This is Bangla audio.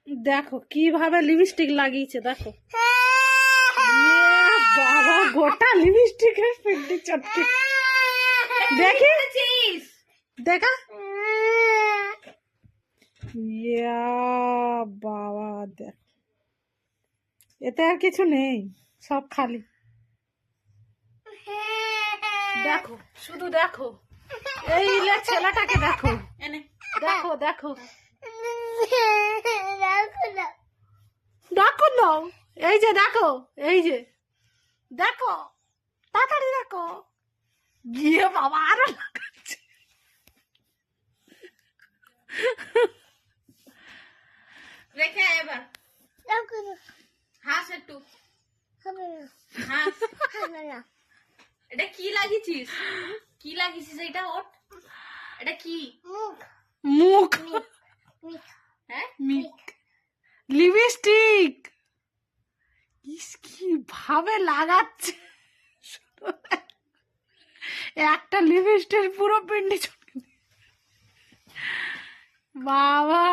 দেখো কিভাবে লিপস্টিক লাগিয়েছে, দেখো বাবা গোটা লিপস্টিকের পিন্ডি চটকে দেখি দেখা বাবা দেখ, এতে আর কিছু নেই, সব খালি। দেখো শুধু দেখো, এই ছেলেটাকে দেখো, দেখো দেখো ডাকো নাও, এই যে দেখো, এই যে দেখো, তাড়াতাড়ি দেখো, গিয়ে বাবা আরো লাগাচ্ছে। রেখে এবার হাস একটু হাস। এটা কি লাগিয়েছিস? কি লাগিয়েছিস এটা? ওট এটা কি? মুখ হ্যাঁ লিপস্টিক কি ভাবে লাগাচ্ছে, একটা লিপস্টিক পুরো পিন্ডি চটকে বাবা।